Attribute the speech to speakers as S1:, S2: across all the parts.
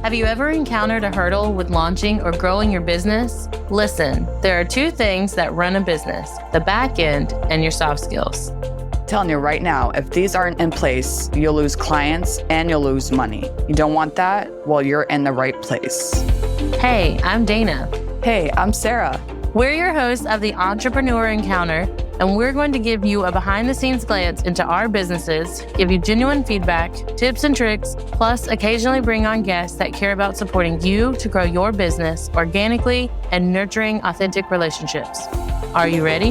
S1: Have you ever encountered a hurdle with launching or growing your business? Listen, there are two things that run a business, the back end and your soft skills.
S2: Telling you right now, if these aren't in place, you'll lose clients and you'll lose money. You don't want that? Well, you're in the right place.
S1: Hey, I'm Dana.
S2: Hey, I'm Sarah.
S1: We're your hosts of the Entrepreneur Encounter, and we're going to give you a behind-the-scenes glance into our businesses, give you genuine feedback, tips and tricks, plus occasionally bring on guests that care about supporting you to grow your business organically and nurturing authentic relationships. Are you ready?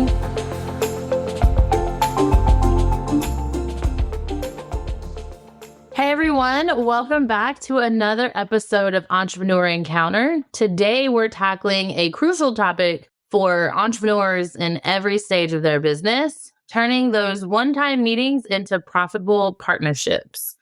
S1: Hey everyone, welcome back to another episode of Entrepreneur Encounter. Today we're tackling a crucial topic for entrepreneurs in every stage of their business, turning those one-time meetings into profitable partnerships.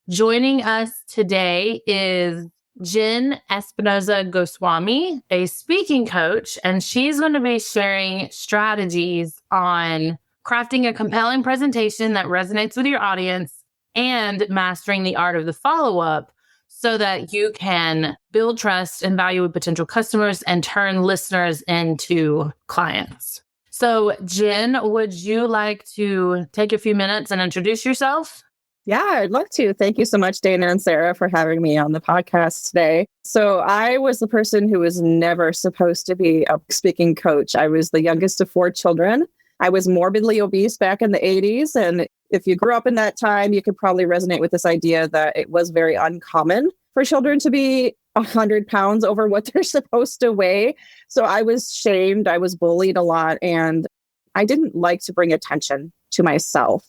S1: Joining us today is Jenn Espinosa-Goswami, a speaking coach, and she's going to be sharing strategies on crafting a compelling presentation that resonates with your audience and mastering the art of the follow-up so that you can build trust and value with potential customers and turn listeners into clients. So, Jenn, would you like to take a few minutes and introduce yourself?
S3: Yeah, I'd love to. Thank you so much, Dana and Sarah, for having me on the podcast today. So I was the person who was never supposed to be a speaking coach. I was the youngest of 4 children. I was morbidly obese back in the 80s. And if you grew up in that time, you could probably resonate with this idea that it was very uncommon for children to be 100 pounds over what they're supposed to weigh. So I was shamed, I was bullied a lot, and I didn't like to bring attention to myself.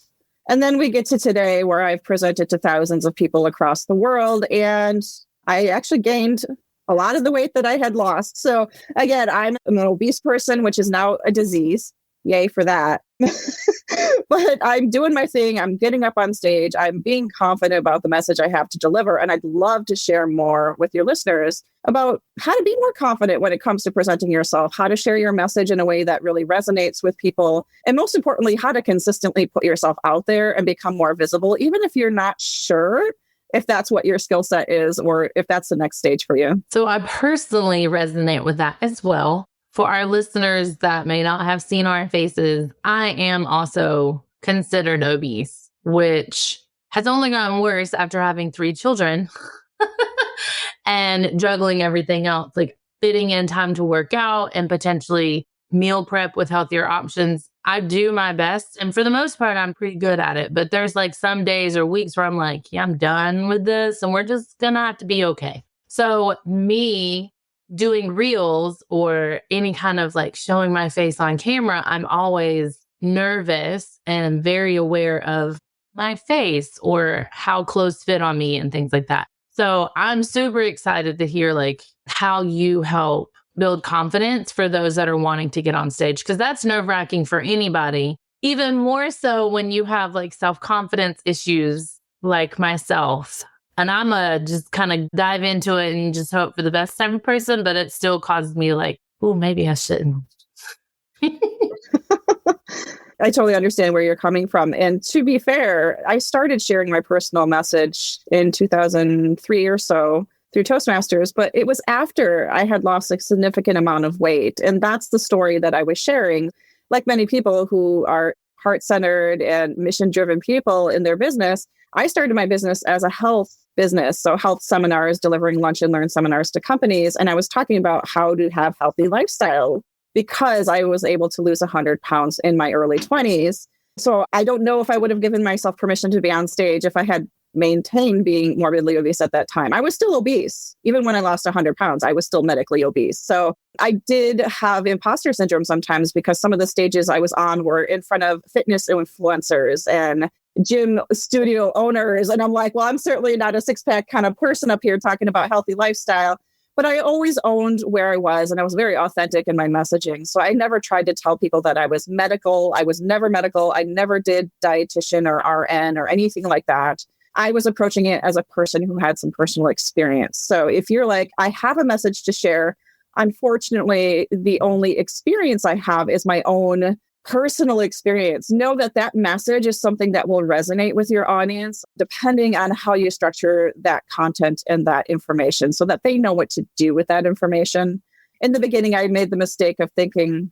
S3: And then we get to today where I've presented to thousands of people across the world, and I actually gained a lot of the weight that I had lost. So again, I'm an obese person, which is now a disease. Yay for that. But I'm doing my thing. I'm getting up on stage. I'm being confident about the message I have to deliver. And I'd love to share more with your listeners about how to be more confident when it comes to presenting yourself, how to share your message in a way that really resonates with people. And most importantly, how to consistently put yourself out there and become more visible, even if you're not sure if that's what your skill set is or if that's the next stage for you.
S1: So I personally resonate with that as well. For our listeners that may not have seen our faces, I am also considered obese, which has only gotten worse after having 3 children and juggling everything else, like fitting in time to work out and potentially meal prep with healthier options. I do my best. And for the most part, I'm pretty good at it. But there's like some days or weeks where I'm like, yeah, I'm done with this and we're just going to have to be okay. So me doing reels or any kind of like showing my face on camera, I'm always nervous and very aware of my face or how clothes fit on me and things like that. So I'm super excited to hear like how you help build confidence for those that are wanting to get on stage, because that's nerve-wracking for anybody, even more so when you have like self-confidence issues like myself. And I'm just kind of dive into it and just hope for the best type of person, but it still causes me like, oh, maybe I shouldn't.
S3: I totally understand where you're coming from. And to be fair, I started sharing my personal message in 2003 or so through Toastmasters, but it was after I had lost a significant amount of weight. And that's the story that I was sharing. Like many people who are heart-centered and mission-driven people in their business, I started my business as a health business. So health seminars, delivering lunch and learn seminars to companies. And I was talking about how to have healthy lifestyle because I was able to lose 100 pounds in my early 20s. So I don't know if I would have given myself permission to be on stage if I had maintained being morbidly obese at that time. I was still obese. Even when I lost 100 pounds, I was still medically obese. So I did have imposter syndrome sometimes because some of the stages I was on were in front of fitness influencers and gym studio owners. And I'm like, well, I'm certainly not a 6-pack kind of person up here talking about healthy lifestyle. But I always owned where I was, and I was very authentic in my messaging. So I never tried to tell people that I was medical. I was never medical. I never did dietitian or RN or anything like that. I was approaching it as a person who had some personal experience. So if you're like, I have a message to share, unfortunately, the only experience I have is my own personal experience. Know that that message is something that will resonate with your audience, depending on how you structure that content and that information so that they know what to do with that information. In the beginning, I made the mistake of thinking,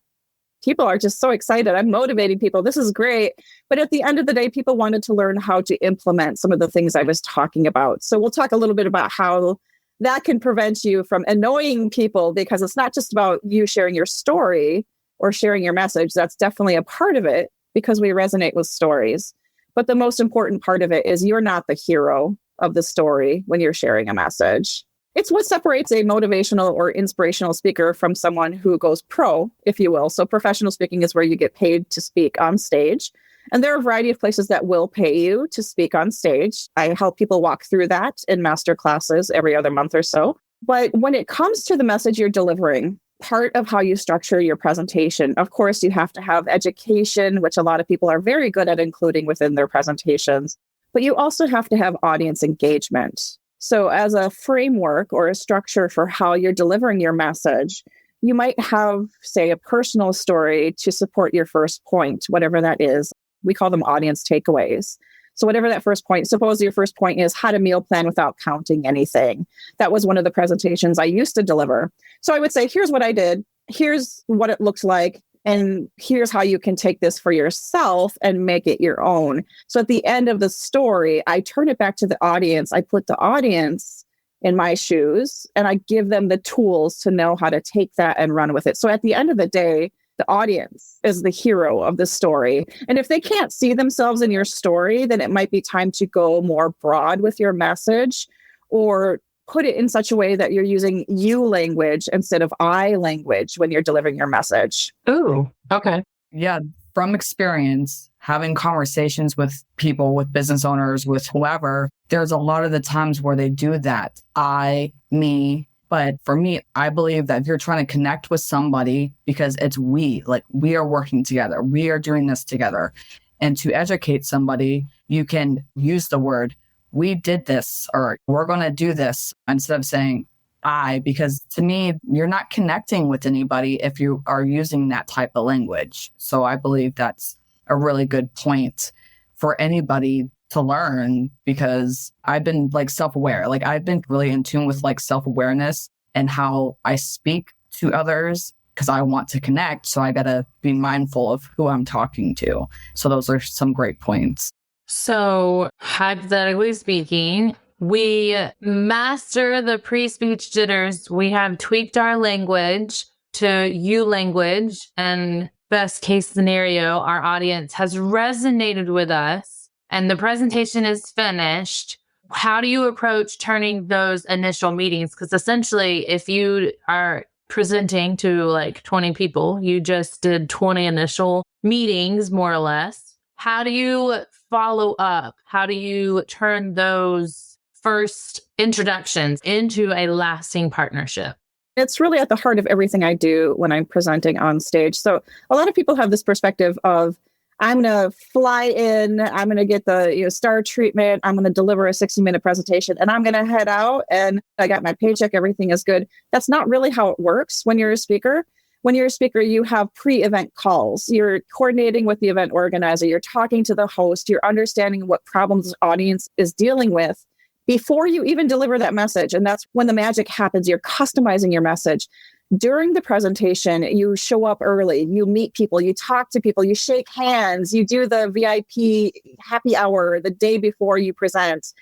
S3: people are just so excited. I'm motivating people. This is great. But at the end of the day, people wanted to learn how to implement some of the things I was talking about. So we'll talk a little bit about how that can prevent you from annoying people, because it's not just about you sharing your story or sharing your message. That's definitely a part of it because we resonate with stories. But the most important part of it is you're not the hero of the story when you're sharing a message. It's what separates a motivational or inspirational speaker from someone who goes pro, if you will. So professional speaking is where you get paid to speak on stage. And there are a variety of places that will pay you to speak on stage. I help people walk through that in master classes every other month or so. But when it comes to the message you're delivering, part of how you structure your presentation, of course, you have to have education, which a lot of people are very good at including within their presentations. But you also have to have audience engagement. So as a framework or a structure for how you're delivering your message, you might have, say, a personal story to support your first point, whatever that is. We call them audience takeaways. So whatever that first point, suppose your first point is how to meal plan without counting anything. That was one of the presentations I used to deliver. So I would say, here's what I did. Here's what it looks like. And here's how you can take this for yourself and make it your own. So at the end of the story, I turn it back to the audience. I put the audience in my shoes and I give them the tools to know how to take that and run with it. So at the end of the day, the audience is the hero of the story. And if they can't see themselves in your story, then it might be time to go more broad with your message or put it in such a way that you're using you language instead of I language when you're delivering your message.
S1: Ooh, okay.
S2: Yeah, from experience, having conversations with people, with business owners, with whoever, there's a lot of the times where they do that. I, me. But for me, I believe that if you're trying to connect with somebody, because it's we, like we are working together, we are doing this together. And to educate somebody, you can use the word, we did this, or we're going to do this, instead of saying I, because to me, you're not connecting with anybody if you are using that type of language. So I believe that's a really good point for anybody to learn, because I've been like self-aware. Like I've been really in tune with like self-awareness and how I speak to others because I want to connect. So I got to be mindful of who I'm talking to. So those are some great points.
S1: So hypothetically speaking, we master the pre-speech jitters. We have tweaked our language to you language, and best case scenario, our audience has resonated with us and the presentation is finished. How do you approach turning those initial meetings? Because essentially, if you are presenting to like 20 people, you just did 20 initial meetings, more or less. How do you follow up? How do you turn those first introductions into a lasting partnership?
S3: It's really at the heart of everything I do when I'm presenting on stage. So a lot of people have this perspective of, I'm going to fly in, I'm going to get the star treatment, I'm going to deliver a 60-minute presentation, and I'm going to head out and I got my paycheck, everything is good. That's not really how it works when you're a speaker. When you're a speaker, you have pre-event calls. You're coordinating with the event organizer. You're talking to the host. You're understanding what problems the audience is dealing with before you even deliver that message. And that's when the magic happens. You're customizing your message. During the presentation, you show up early, you meet people, you talk to people, you shake hands, you do the VIP happy hour the day before you present.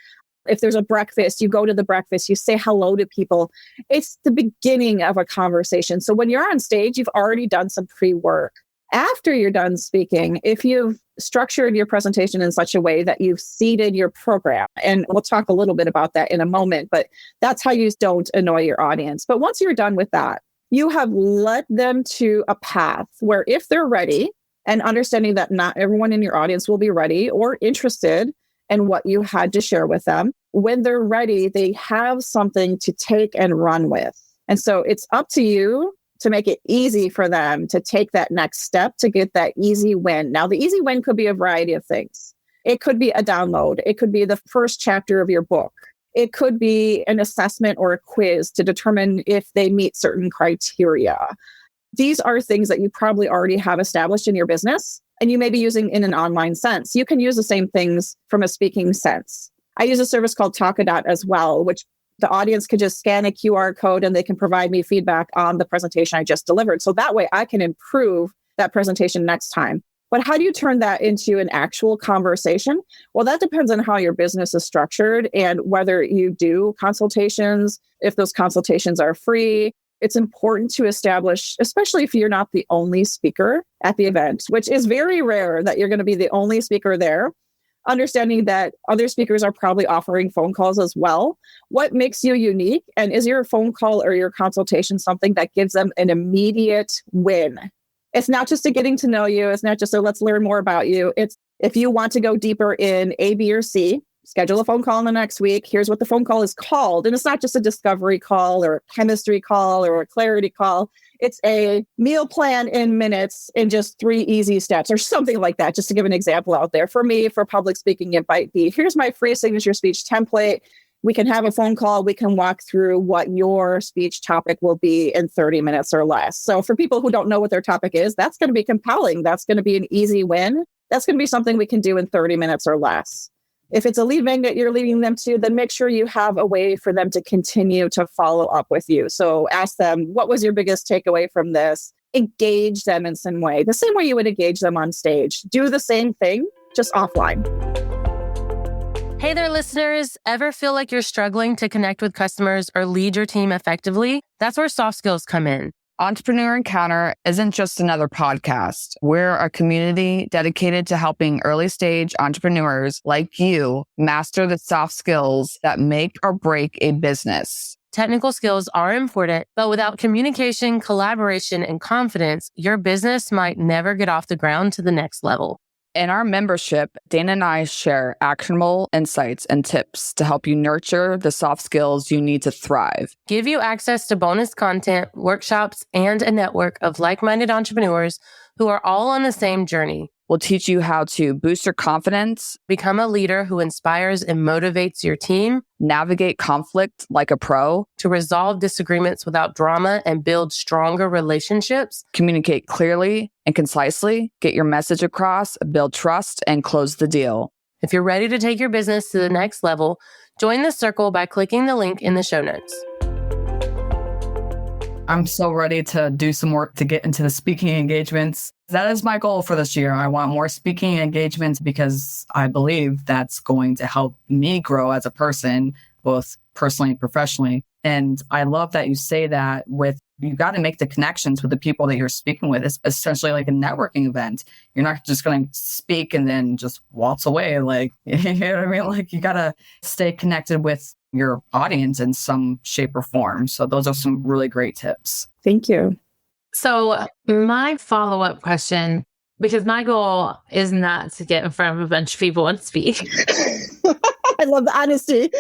S3: If there's a breakfast, you go to the breakfast, you say hello to people. It's the beginning of a conversation. So when you're on stage, you've already done some pre-work. After you're done speaking, if you've structured your presentation in such a way that you've seeded your program, and we'll talk a little bit about that in a moment, but that's how you don't annoy your audience. But once you're done with that, you have led them to a path where if they're ready, and understanding that not everyone in your audience will be ready or interested in what you had to share with them, when they're ready, they have something to take and run with. And so it's up to you to make it easy for them to take that next step to get that easy win. Now, the easy win could be a variety of things. It could be a download. It could be the first chapter of your book. It could be an assessment or a quiz to determine if they meet certain criteria. These are things that you probably already have established in your business and you may be using in an online sense. You can use the same things from a speaking sense. I use a service called Talkadot as well, which the audience could just scan a QR code and they can provide me feedback on the presentation I just delivered. So that way I can improve that presentation next time. But how do you turn that into an actual conversation? Well, that depends on how your business is structured and whether you do consultations, if those consultations are free. It's important to establish, especially if you're not the only speaker at the event, which is very rare that you're going to be the only speaker there, understanding that other speakers are probably offering phone calls as well. What makes you unique? And is your phone call or your consultation something that gives them an immediate win? It's not just a getting to know you. It's not just a let's learn more about you. It's if you want to go deeper in A, B, or C, schedule a phone call in the next week. Here's what the phone call is called. And it's not just a discovery call or a chemistry call or a clarity call. It's a meal plan in minutes in just 3 easy steps or something like that, just to give an example out there. For me, for public speaking, it might be, here's my free signature speech template. We can have a phone call. We can walk through what your speech topic will be in 30 minutes or less. So for people who don't know what their topic is, that's going to be compelling. That's going to be an easy win. That's going to be something we can do in 30 minutes or less. If it's a lead magnet you're leading them to, then make sure you have a way for them to continue to follow up with you. So ask them, what was your biggest takeaway from this? Engage them in some way, the same way you would engage them on stage. Do the same thing, just offline.
S1: Hey there, listeners. Ever feel like you're struggling to connect with customers or lead your team effectively? That's where soft skills come in.
S2: Entrepreneur Encounter isn't just another podcast. We're a community dedicated to helping early stage entrepreneurs like you master the soft skills that make or break a business.
S1: Technical skills are important, but without communication, collaboration, and confidence, your business might never get off the ground to the next level.
S2: In our membership, Dana and I share actionable insights and tips to help you nurture the soft skills you need to thrive.
S1: Give you access to bonus content, workshops, and a network of like-minded entrepreneurs who are all on the same journey.
S2: We'll teach you how to boost your confidence,
S1: Become a leader who inspires and motivates your team,
S2: navigate conflict like a pro,
S1: to resolve disagreements without drama and build stronger relationships,
S2: communicate clearly and concisely, get your message across, build trust, and close the deal.
S1: If you're ready to take your business to the next level, join the circle by clicking the link in the show notes.
S2: I'm so ready to do some work to get into the speaking engagements. That is my goal for this year. I want more speaking engagements because I believe that's going to help me grow as a person, both personally and professionally. And I love that you say that you got to make the connections with the people that you're speaking with. It's essentially like a networking event. You're not just going to speak and then just waltz away. Like, you know what I mean? Like you got to stay connected with your audience in some shape or form. So those are some really great tips.
S3: Thank you.
S1: So my follow-up question, because my goal is not to get in front of a bunch of people and speak.
S3: I love the honesty.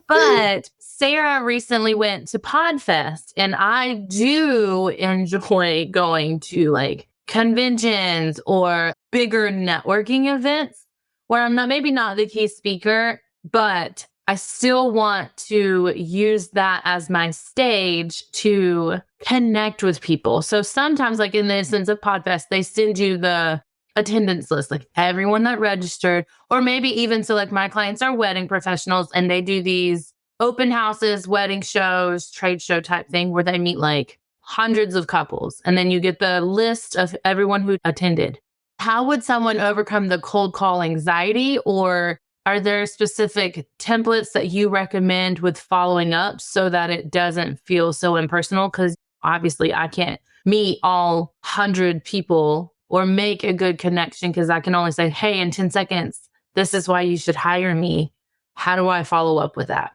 S1: But Sarah recently went to Podfest, and I do enjoy going to like conventions or bigger networking events where I'm maybe not the key speaker, but I still want to use that as my stage to connect with people. So sometimes, like in the instance of Podfest, they send you the attendance list, like everyone that registered, or maybe even so like my clients are wedding professionals and they do these open houses, wedding shows, trade show type thing where they meet like hundreds of couples. And then you get the list of everyone who attended. How would someone overcome the cold call anxiety, or are there specific templates that you recommend with following up so that it doesn't feel so impersonal? Because obviously I can't meet all 100 people or make a good connection because I can only say, hey, in 10 seconds, this is why you should hire me. How do I follow up with that?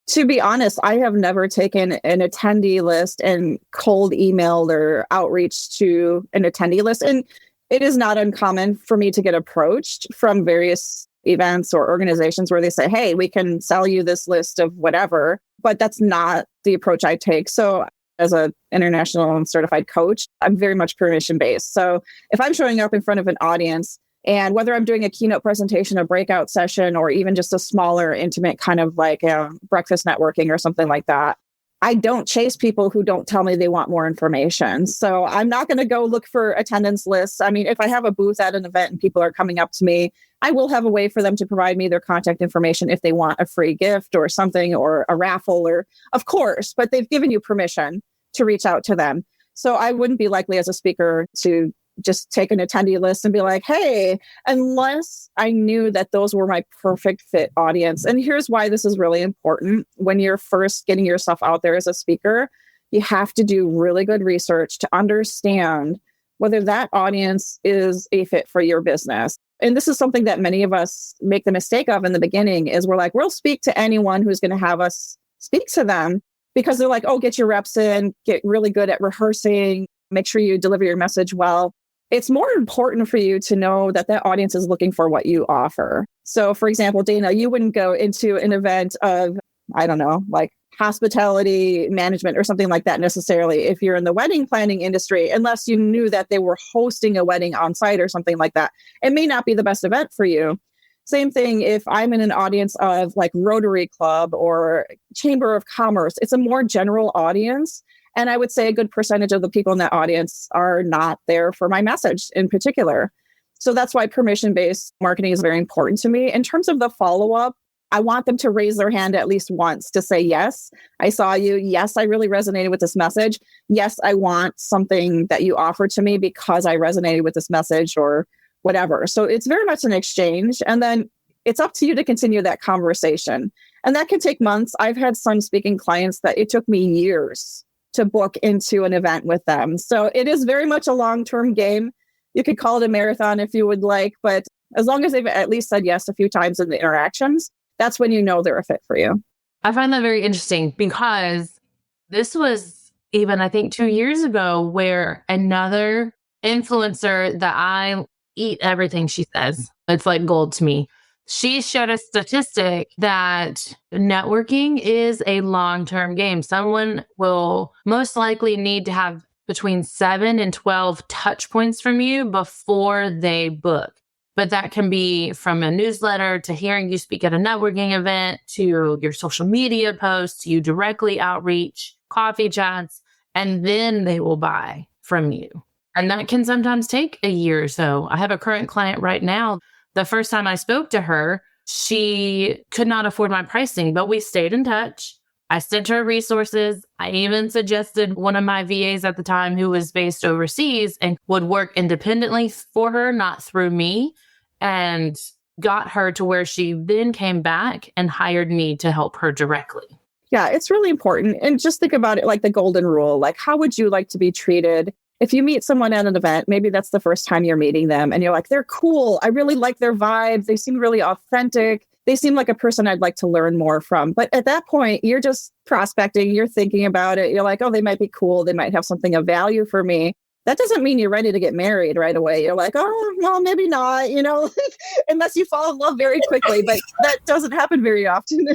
S3: To be honest, I have never taken an attendee list and cold emailed or outreach to an attendee list. And it is not uncommon for me to get approached from various events or organizations where they say, hey, we can sell you this list of whatever, but that's not the approach I take. So as an international and certified coach, I'm very much permission-based. So if I'm showing up in front of an audience, and whether I'm doing a keynote presentation, a breakout session, or even just a smaller, intimate kind of like breakfast networking or something like that, I don't chase people who don't tell me they want more information. So I'm not going to go look for attendance lists. I mean, if I have a booth at an event and people are coming up to me, I will have a way for them to provide me their contact information if they want a free gift or something or a raffle, or of course, but they've given you permission to reach out to them. So I wouldn't be likely as a speaker to just take an attendee list and be like, hey, unless I knew that those were my perfect fit audience. And here's why this is really important. When you're first getting yourself out there as a speaker, you have to do really good research to understand whether that audience is a fit for your business. And this is something that many of us make the mistake of in the beginning is we're like, we'll speak to anyone who's going to have us speak to them because they're like, oh, get your reps in, get really good at rehearsing, make sure you deliver your message well. It's more important for you to know that that audience is looking for what you offer. So for example, Dana, you wouldn't go into an event of, I don't know, like hospitality management or something like that necessarily if you're in the wedding planning industry, unless you knew that they were hosting a wedding on site or something like that. It may not be the best event for you. Same thing if I'm in an audience of like Rotary Club or Chamber of Commerce, it's a more general audience. And I would say a good percentage of the people in that audience are not there for my message in particular. So that's why permission-based marketing is very important to me. In terms of the follow-up, I want them to raise their hand at least once to say, yes, I saw you. Yes, I really resonated with this message. Yes, I want something that you offered to me because I resonated with this message or whatever. So it's very much an exchange. And then it's up to you to continue that conversation. And that can take months. I've had some speaking clients that it took me years to book into an event with them. So it is very much a long-term game. You could call it a marathon if you would like, but as long as they've at least said yes a few times in the interactions, that's when you know they're a fit for you.
S1: I find that very interesting because this was even, I think, 2 years ago where another influencer that I eat everything she says. It's like gold to me. She showed a statistic that networking is a long-term game. Someone will most likely need to have between 7 and 12 touch points from you before they book. But that can be from a newsletter to hearing you speak at a networking event to your social media posts, to you directly outreach, coffee chats, and then they will buy from you. And that can sometimes take a year or so. I have a current client right now. The first time I spoke to her, she could not afford my pricing, but we stayed in touch. I sent her resources. I even suggested one of my VAs at the time who was based overseas and would work independently for her, not through me, and got her to where she then came back and hired me to help her directly.
S3: Yeah, it's really important. And just think about it like the golden rule. Like, how would you like to be treated? If you meet someone at an event, maybe that's the first time you're meeting them and you're like, they're cool. I really like their vibe. They seem really authentic. They seem like a person I'd like to learn more from. But at that point, you're just prospecting. You're thinking about it. You're like, oh, they might be cool. They might have something of value for me. That doesn't mean you're ready to get married right away. You're like, oh, well, maybe not, unless you fall in love very quickly. But that doesn't happen very often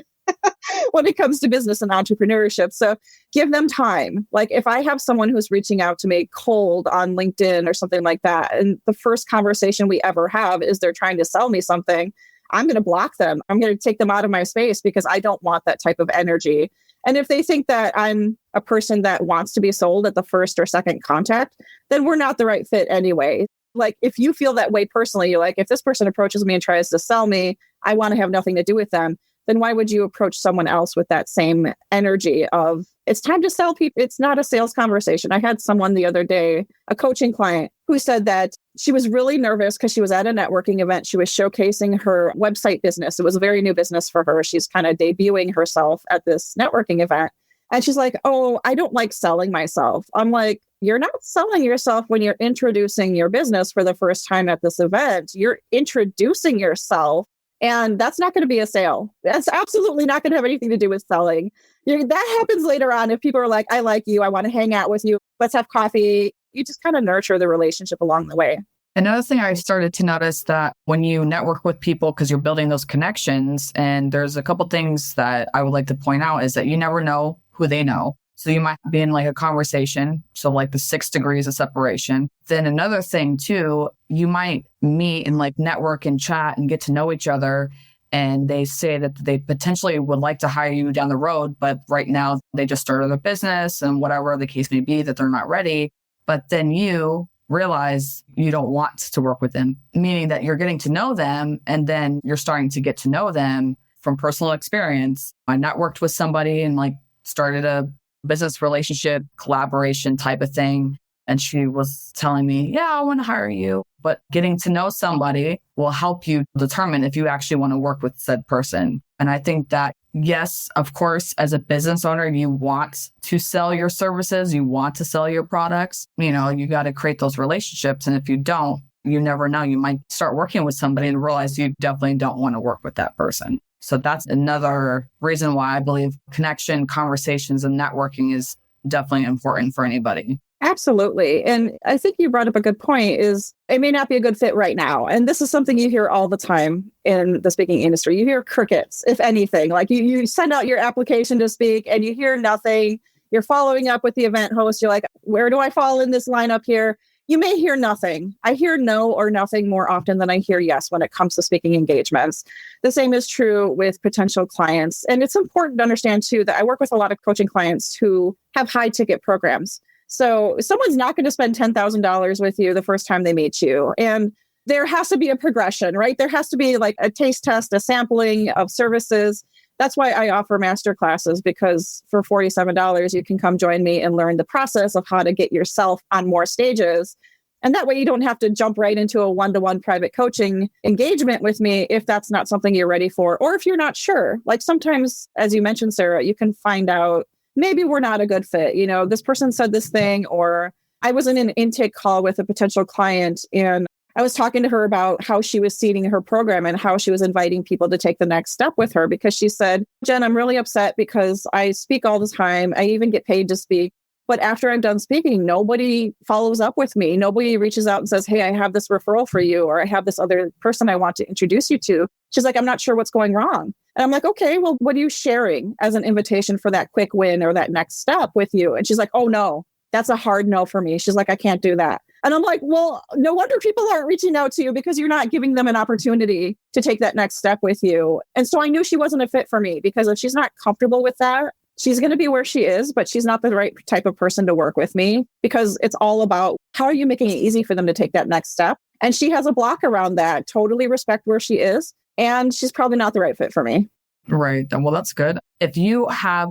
S3: when it comes to business and entrepreneurship. So give them time. Like if I have someone who's reaching out to me cold on LinkedIn or something like that, and the first conversation we ever have is they're trying to sell me something, I'm going to block them. I'm going to take them out of my space because I don't want that type of energy. And if they think that I'm a person that wants to be sold at the first or second contact, then we're not the right fit anyway. Like if you feel that way personally, you're like, if this person approaches me and tries to sell me, I want to have nothing to do with them. Then why would you approach someone else with that same energy of it's time to sell people? It's not a sales conversation. I had someone the other day, a coaching client, who said that she was really nervous because she was at a networking event. She was showcasing her website business. It was a very new business for her. She's kind of debuting herself at this networking event. And she's like, oh, I don't like selling myself. I'm like, you're not selling yourself when you're introducing your business for the first time at this event. You're introducing yourself. And that's not going to be a sale. That's absolutely not going to have anything to do with selling. That happens later on if people are like, I like you. I want to hang out with you. Let's have coffee. You just kind of nurture the relationship along the way.
S2: Another thing I started to notice that when you network with people, because you're building those connections, and there's a couple things that I would like to point out is that you never know who they know. So you might be in like a conversation. So like the 6 degrees of separation. Then another thing too, you might meet and like network and chat and get to know each other. and they say that they potentially would like to hire you down the road, but right now they just started a business and whatever the case may be, that they're not ready. But then you realize you don't want to work with them, meaning that you're getting to know them and then you're starting to get to know them from personal experience. I networked with somebody and started a business relationship collaboration type of thing. And she was telling me, yeah, I want to hire you. But getting to know somebody will help you determine if you actually want to work with said person. And I think that, yes, of course, as a business owner, you want to sell your services, you want to sell your products. You got to create those relationships. And if you don't, you never know. You might start working with somebody and realize you definitely don't want to work with that person. So that's another reason why I believe connection, conversations, and networking is definitely important for anybody.
S3: Absolutely. And I think you brought up a good point is it may not be a good fit right now. And this is something you hear all the time in the speaking industry. You hear crickets, if anything. You send out your application to speak and you hear nothing. You're following up with the event host. You're like, where do I fall in this lineup here? You may hear nothing. I hear no or nothing more often than I hear yes when it comes to speaking engagements. The same is true with potential clients. And it's important to understand too that I work with a lot of coaching clients who have high ticket programs. So someone's not going to spend $10,000 with you the first time they meet you. And there has to be a progression, right? There has to be a taste test, a sampling of services. That's why I offer master classes, because for $47, you can come join me and learn the process of how to get yourself on more stages. And that way you don't have to jump right into a one-to-one private coaching engagement with me if that's not something you're ready for, or if you're not sure. Sometimes, as you mentioned, Sarah, you can find out maybe we're not a good fit. This person said this thing, or I was in an intake call with a potential client and I was talking to her about how she was seeding her program and how she was inviting people to take the next step with her, because she said, Jen, I'm really upset because I speak all the time. I even get paid to speak. But after I'm done speaking, nobody follows up with me. Nobody reaches out and says, hey, I have this referral for you, or I have this other person I want to introduce you to. She's like, I'm not sure what's going wrong. And I'm like, okay, well, what are you sharing as an invitation for that quick win or that next step with you? And she's like, oh, no, that's a hard no for me. She's like, I can't do that. And I'm like, well, no wonder people aren't reaching out to you, because you're not giving them an opportunity to take that next step with you. And so I knew she wasn't a fit for me, because if she's not comfortable with that, she's going to be where she is, but she's not the right type of person to work with me, because it's all about how are you making it easy for them to take that next step? And she has a block around that. Totally respect where she is. And she's probably not the right fit for me.
S2: Right. Well, that's good. If you have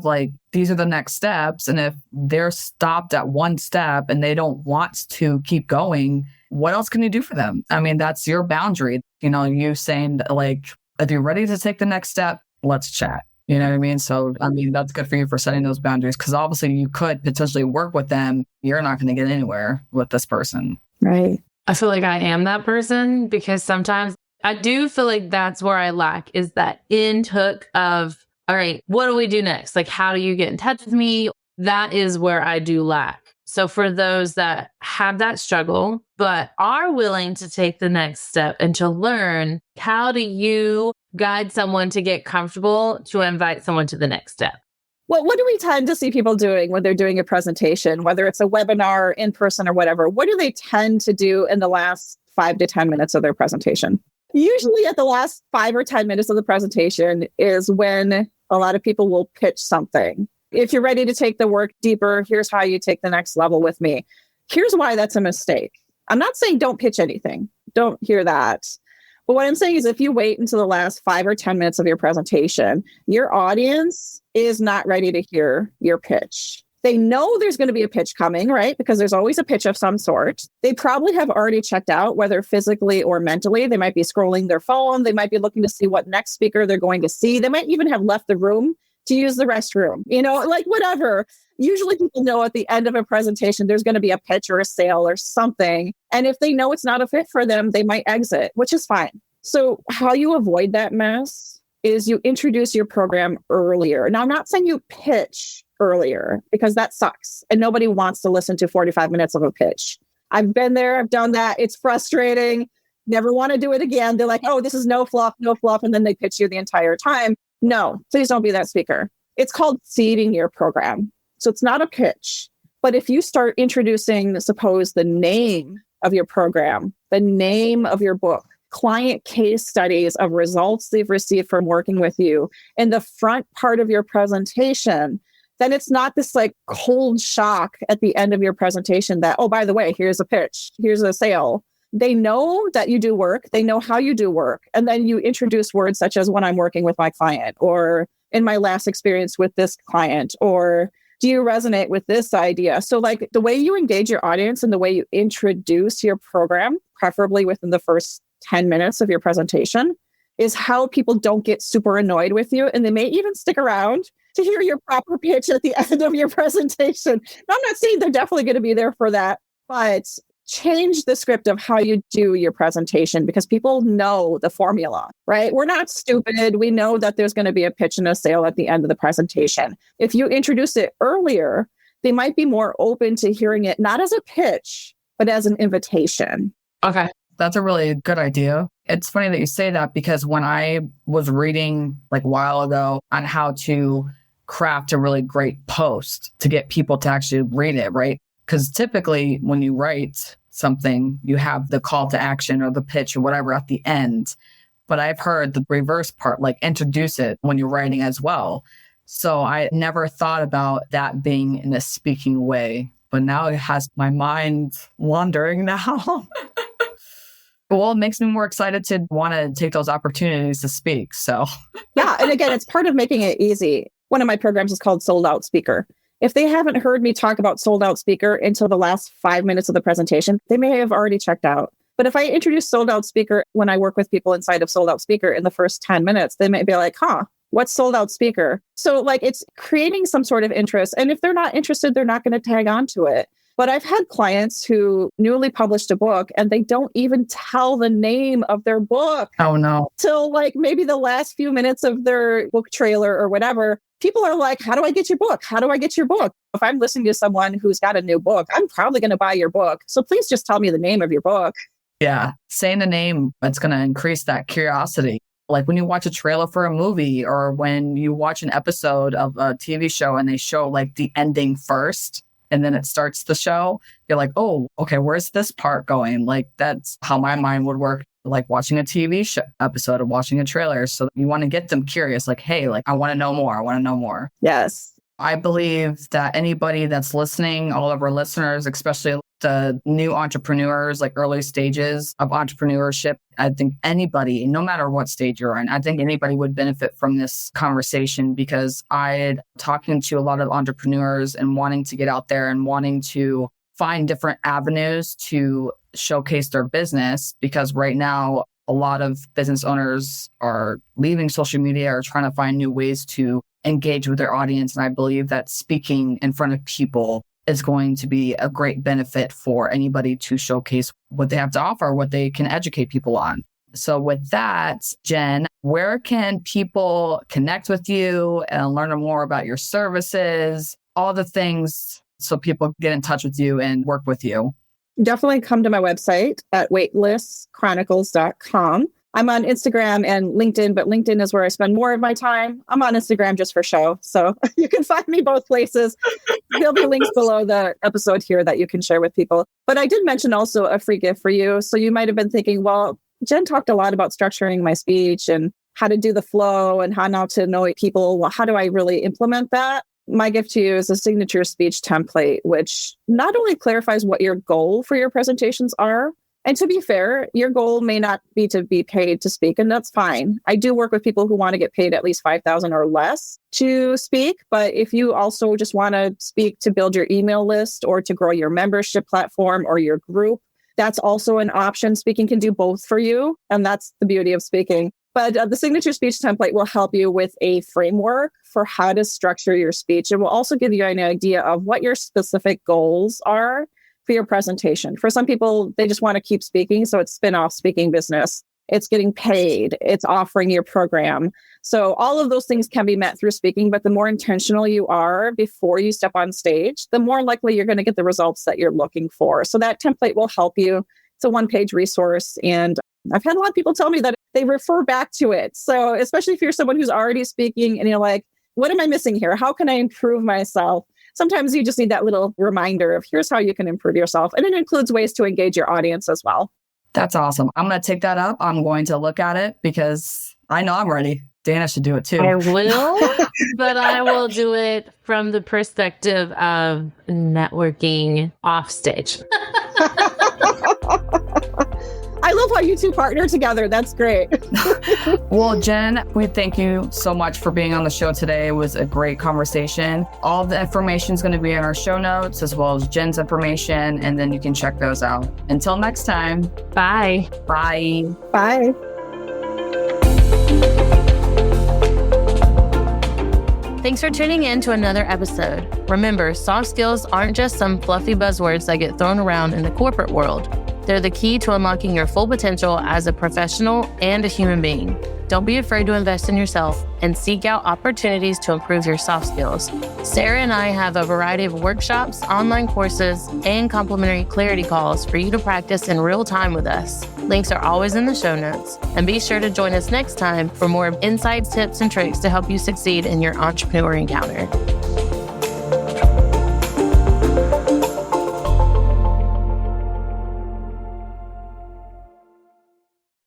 S2: these are the next steps, and if they're stopped at one step and they don't want to keep going, what else can you do for them? I mean, that's your boundary. You saying if you're ready to take the next step, let's chat. You know what I mean? So, that's good for you for setting those boundaries, because obviously you could potentially work with them. You're not going to get anywhere with this person.
S3: Right.
S1: I feel like I am that person, because sometimes I do feel like that's where I lack, is that hook of, all right, what do we do next? How do you get in touch with me? That is where I do lack. So for those that have that struggle, but are willing to take the next step and to learn, how do you guide someone to get comfortable to invite someone to the next step?
S3: Well, what do we tend to see people doing when they're doing a presentation, whether it's a webinar, in person, or whatever? What do they tend to do in the last 5 to 10 minutes of their presentation? Usually at the last 5 or 10 minutes of the presentation is when a lot of people will pitch something. If you're ready to take the work deeper, here's how you take the next level with me. Here's why that's a mistake. I'm not saying don't pitch anything. Don't hear that. But what I'm saying is, if you wait until the last 5 or 10 minutes of your presentation, your audience is not ready to hear your pitch. They know there's going to be a pitch coming, right? Because there's always a pitch of some sort. They probably have already checked out, whether physically or mentally. They might be scrolling their phone. They might be looking to see what next speaker they're going to see. They might even have left the room to use the restroom, whatever. Usually people know at the end of a presentation, there's going to be a pitch or a sale or something. And if they know it's not a fit for them, they might exit, which is fine. So how you avoid that mess is you introduce your program earlier. Now, I'm not saying you pitch earlier, because that sucks. And nobody wants to listen to 45 minutes of a pitch. I've been there. I've done that. It's frustrating. Never want to do it again. They're like, oh, this is no fluff, no fluff. And then they pitch you the entire time. No, please don't be that speaker. It's called seeding your program. So it's not a pitch. But if you start introducing, suppose, the name of your program, the name of your book, client case studies of results they've received from working with you in the front part of your presentation, then it's not this like cold shock at the end of your presentation that, oh, by the way, here's a pitch, here's a sale. They know that you do work. They know how you do work. And then you introduce words such as when I'm working with my client, or in my last experience with this client, or do you resonate with this idea? So like the way you engage your audience and the way you introduce your program, preferably within the first 10 minutes of your presentation, is how people don't get super annoyed with you. And they may even stick around to hear your proper pitch at the end of your presentation. Now, I'm not saying they're definitely going to be there for that, but change the script of how you do your presentation, because people know the formula, right? We're not stupid. We know that there's going to be a pitch and a sale at the end of the presentation. If you introduce it earlier, they might be more open to hearing it, not as a pitch, but as an invitation.
S1: Okay.
S2: That's a really good idea. It's funny that you say that, because when I was reading like a while ago on how to craft a really great post to get people to actually read it, right? Because typically when you write something, you have the call to action or the pitch or whatever at the end. But I've heard the reverse part, like introduce it when you're writing as well. So I never thought about that being in a speaking way, but now it has my mind wandering now. Well, it makes me more excited to want to take those opportunities to speak. So
S3: yeah. And again, it's part of making it easy. One of my programs is called Sold Out Speaker. If they haven't heard me talk about Sold Out Speaker until the last 5 minutes of the presentation, they may have already checked out. But if I introduce Sold Out Speaker when I work with people inside of Sold Out Speaker in the first 10 minutes, they may be like, what's Sold Out Speaker? So like it's creating some sort of interest. And if they're not interested, they're not going to tag on to it. But I've had clients who newly published a book and they don't even tell the name of their book.
S2: Oh, no.
S3: Till like maybe the last few minutes of their book trailer or whatever. People are like, how do I get your book? How do I get your book? If I'm listening to someone who's got a new book, I'm probably going to buy your book. So please just tell me the name of your book.
S2: Yeah. Saying the name, it's going to increase that curiosity. Like when you watch a trailer for a movie or when you watch an episode of a TV show and they show like the ending first and then it starts the show, you're like, oh, okay, where's this part going? Like that's how my mind would work. Like watching a TV show episode or watching a trailer. So you want to get them curious, like, hey, like I want to know more. I want to know more.
S3: Yes.
S2: I believe that anybody that's listening, all of our listeners, especially the new entrepreneurs, like early stages of entrepreneurship, I think anybody, no matter what stage you're in, I think anybody would benefit from this conversation, because I'm talking to a lot of entrepreneurs and wanting to get out there and wanting to find different avenues to showcase their business, because right now a lot of business owners are leaving social media or trying to find new ways to engage with their audience. And I believe that speaking in front of people is going to be a great benefit for anybody to showcase what they have to offer, what they can educate people on. So with that, Jenn, where can people connect with you and learn more about your services, all the things, so people get in touch with you and work with you?
S3: Definitely come to my website at waitlistchronicles.com. I'm on Instagram and LinkedIn, but LinkedIn is where I spend more of my time. I'm on Instagram just for show. So you can find me both places. There'll be links below the episode here that you can share with people. But I did mention also a free gift for you. So you might have been thinking, well, Jenn talked a lot about structuring my speech and how to do the flow and how not to know people. Well, how do I really implement that? My gift to you is a signature speech template, which not only clarifies what your goal for your presentations are, and to be fair, your goal may not be to be paid to speak, and that's fine. I do work with people who want to get paid at least $5,000 or less to speak. But if you also just want to speak to build your email list or to grow your membership platform or your group, that's also an option. Speaking can do both for you. And that's the beauty of speaking. But the signature speech template will help you with a framework for how to structure your speech. It will also give you an idea of what your specific goals are for your presentation. For some people, they just want to keep speaking. So it's spin-off speaking business. It's getting paid. It's offering your program. So all of those things can be met through speaking, but the more intentional you are before you step on stage, the more likely you're going to get the results that you're looking for. So that template will help you. It's a one-page resource. And I've had a lot of people tell me that they refer back to it. So especially if you're someone who's already speaking and you're like, what am I missing here? How can I improve myself? Sometimes you just need that little reminder of here's how you can improve yourself. And it includes ways to engage your audience as well.
S2: That's awesome. I'm going to take that up. I'm going to look at it because I know I'm ready. Dana should do it too.
S1: I will, but I will do it from the perspective of networking off stage.
S3: I love how you two partner together. That's great.
S2: Well, Jenn, we thank you so much for being on the show today. It was a great conversation. All the information is going to be in our show notes, as well as Jenn's information, and then you can check those out. Until next time.
S1: Bye.
S2: Bye.
S3: Bye.
S1: Thanks for tuning in to another episode. Remember, soft skills aren't just some fluffy buzzwords that get thrown around in the corporate world. They're the key to unlocking your full potential as a professional and a human being. Don't be afraid to invest in yourself and seek out opportunities to improve your soft skills. Sarah and I have a variety of workshops, online courses, and complimentary clarity calls for you to practice in real time with us. Links are always in the show notes. And be sure to join us next time for more insights, tips, and tricks to help you succeed in your entrepreneur encounter.